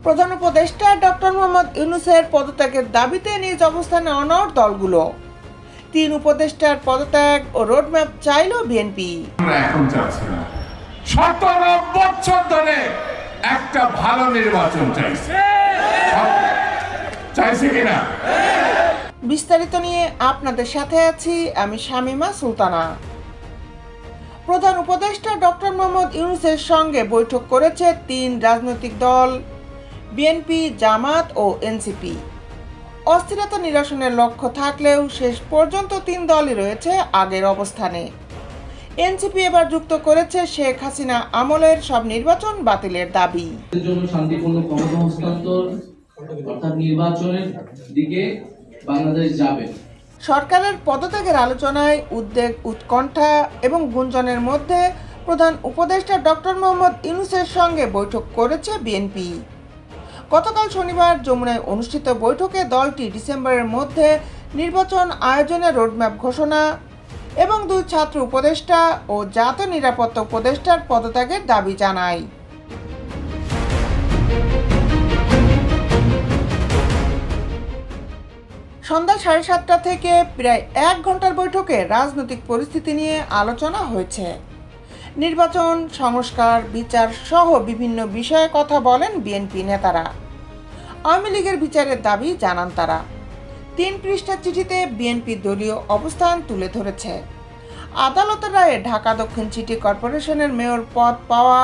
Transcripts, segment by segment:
প্রধান উপদেষ্টা ডক্টর মোহাম্মদ ইউনূসের পদত্যাগের দাবিতে নিজ অবস্থানে অনড় দলগুলো। 3 উপদেষ্টার পদত্যাগ ও রোডম্যাপ চাইল বিএনপি। আমরা এখন চাচ্ছি না, 17 বছর ধরে একটা ভালো নির্বাচন চাইছি কিনা। বিস্তারিত নিয়ে আপনাদের সাথে আছি আমি শামীমা সুলতানা। প্রধান উপদেষ্টা ডক্টর মোহাম্মদ ইউনূসের সঙ্গে বৈঠক করেছে 3 রাজনৈতিক দল, বিএনপি, জামাত ও এনসিপি। অস্থিরতা নিরসনের লক্ষ্য থাকলেও শেষ পর্যন্ত 3 দলই রয়েছে আগের অবস্থানে। এনসিপি এবার যুক্ত করেছে শেখ হাসিনা আমলের সব নির্বাচন বাতিলের দাবি। শান্তিপূর্ণ ক্ষমতা হস্তান্তর অর্থাৎ নির্বাচনের দিকে বাংলাদেশ যাবে। সরকারের পদত্যাগের আলোচনায় উদ্বেগ, উৎকণ্ঠা এবং গুঞ্জনের মধ্যে প্রধান উপদেষ্টা ডক্টর মোহাম্মদ ইউনূসের সঙ্গে বৈঠক করেছে বিএনপি। গতকাল শনিবার যমুনায় অনুষ্ঠিত বৈঠকে দলটি ডিসেম্বরের মধ্যে নির্বাচন আয়োজনের রোডম্যাপ ঘোষণা এবং 2 ছাত্র উপদেষ্টা ও জাতীয় নিরাপত্তা উপদেষ্টার পদত্যাগের দাবি জানায়। সন্ধ্যা 7:30 থেকে প্রায় 1 ঘন্টার বৈঠকে রাজনৈতিক পরিস্থিতি নিয়ে আলোচনা হয়েছে। নির্বাচন, সংস্কার, বিচার সহ বিভিন্ন বিষয়ে কথা বলেন বিএনপি নেতারা। আওয়ামী লীগের বিচারের দাবি জানান তারা। 3 পৃষ্ঠার চিঠিতে বিএনপি দলীয় অবস্থান তুলে ধরেছে। আদালতের রায়ে ঢাকা দক্ষিণ সিটি কর্পোরেশনের মেয়র পদ পাওয়া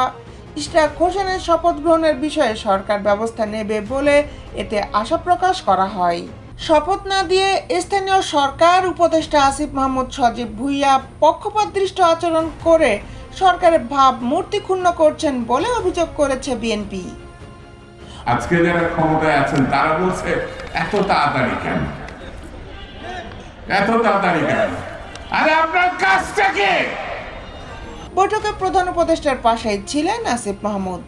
ইশরাক হোসেনের শপথ গ্রহণের বিষয়ে সরকার ব্যবস্থা নেবে বলে এতে আশা প্রকাশ করা হয়। শপথ না দিয়ে স্থানীয় সরকার উপদেষ্টা আসিফ মাহমুদ সজীব ভুঁইয়া পক্ষপাতদৃষ্ট আচরণ করে সরকারের ভাবমূর্তি ক্ষুণ্ণ করছেন বলে অভিযোগ করেছে বিএনপি। আজকে যারা ক্ষমতায় আছেন তারা বলছে এত তাড়াতাড়ি কেন, এত তাড়াতাড়ি কেন, আরে আপনার কাজটা কি? বৈঠকে প্রধান উপদেষ্টার পাশেই ছিলেন আসিফ মাহমুদ।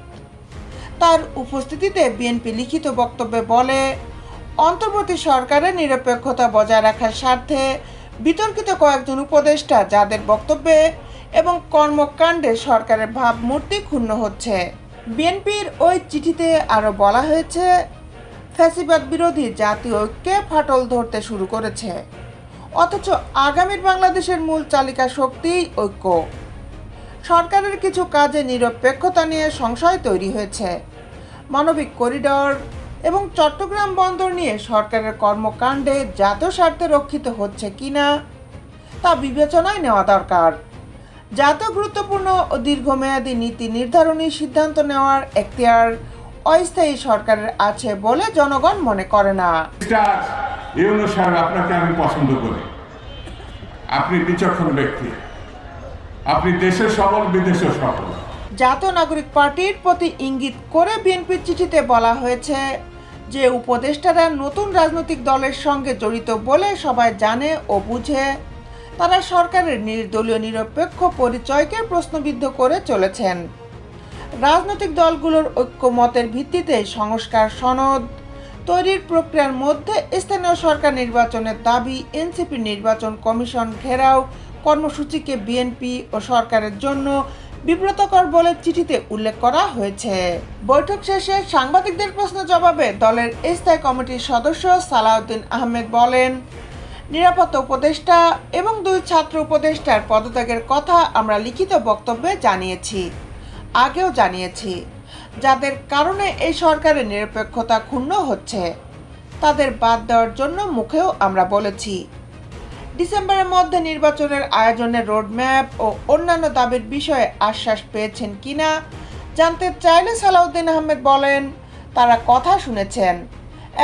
তার উপস্থিতিতে বিএনপি লিখিত বক্তব্যে বলে, অন্তর্বর্তী সরকারের নিরপেক্ষতা বজায় রাখার স্বার্থে বিতর্কিত কয়েকজন উপদেষ্টা যাদের বক্তব্যে এবং কর্মকাণ্ডে সরকারের ভাবমূর্তি ক্ষুণ্ণ হচ্ছে। বিএনপির ওই চিঠিতে আরও বলা হয়েছে, ফ্যাসিবাদ বিরোধী জাতীয় ঐক্যে ফাটল ধরতে শুরু করেছে, অথচ আগামীর বাংলাদেশের মূল চালিকা শক্তি ঐক্য। সরকারের কিছু কাজে নিরপেক্ষতা নিয়ে সংশয় তৈরি হয়েছে। মানবিক করিডর এবং চট্টগ্রাম বন্দর নিয়ে সরকারের কর্মকাণ্ডে জাতীয় স্বার্থে রক্ষিত হচ্ছে কিনা তা বিবেচনায় নেওয়া দরকার। জাতীয় গুরুত্বপূর্ণ ও দীর্ঘমেয়াদী নীতি নির্ধারণী সিদ্ধান্ত নেওয়ার এখতিয়ার অস্থায়ী সরকারের আছে বলে জনগণ মনে করে না। ইউনূস সাহেব, আপনাকে আমি পছন্দ করি। আপনি বিচক্ষণ ব্যক্তি, আপনি দেশের সফল, বিদেশের সফল। জাতীয় নাগরিক পার্টির প্রতি ইঙ্গিত করে বিএনপির চিঠিতে বলা হয়েছে যে উপদেষ্টারা নতুন রাজনৈতিক দলের সঙ্গে জড়িত বলে সবাই জানে ও বুঝে। তারা সরকারের নির্দলীয় নিরপেক্ষ পরিচয়কে প্রশ্নবিদ্ধ করে চলেছেন। রাজনৈতিক দলগুলোর ঐক্যমতের ভিত্তিতে সংস্কার সনদ তৈরির প্রক্রিয়ার মধ্যে স্থানীয় সরকার নির্বাচনের দাবি, এনসিপি নির্বাচন কমিশন ঘেরাও কর্মসূচিকে বিএনপি ও সরকারের জন্য বিব্রতকর বলে চিঠিতে উল্লেখ করা হয়েছে। বৈঠক শেষে সাংবাদিকদের প্রশ্নের জবাবে দলের স্থায়ী কমিটির সদস্য সালাউদ্দিন আহমেদ বলেন, নিরাপত্তা উপদেষ্টা এবং 2 ছাত্র উপদেষ্টার পদত্যাগের কথা আমরা লিখিত বক্তব্যে জানিয়েছি, আগেও জানিয়েছি। যাদের কারণে এই সরকারের নিরপেক্ষতা ক্ষুণ্ণ হচ্ছে তাদের বাদ দেওয়ার জন্য মুখেও আমরা বলেছি। ডিসেম্বরের মধ্যে নির্বাচনের আয়োজনের রোডম্যাপ ও অন্যান্য দাবির বিষয়ে আশ্বাস পেয়েছেন কিনা জানতে চাইলে সালাউদ্দিন আহমেদ বলেন, তারা কথা শুনেছেন,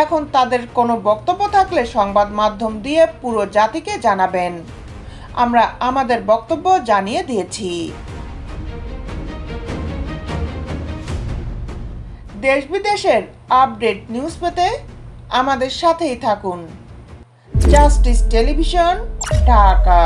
এখন তাদের কোনো বক্তব্য থাকলে সংবাদ মাধ্যম দিয়ে পুরো জাতিকে জানাবেন। আমরা আমাদের বক্তব্য জানিয়ে দিয়েছি। দেশ বিদেশের আপডেট নিউজ পেতে আমাদের সাথেই থাকুন। Justice television, Dhaka.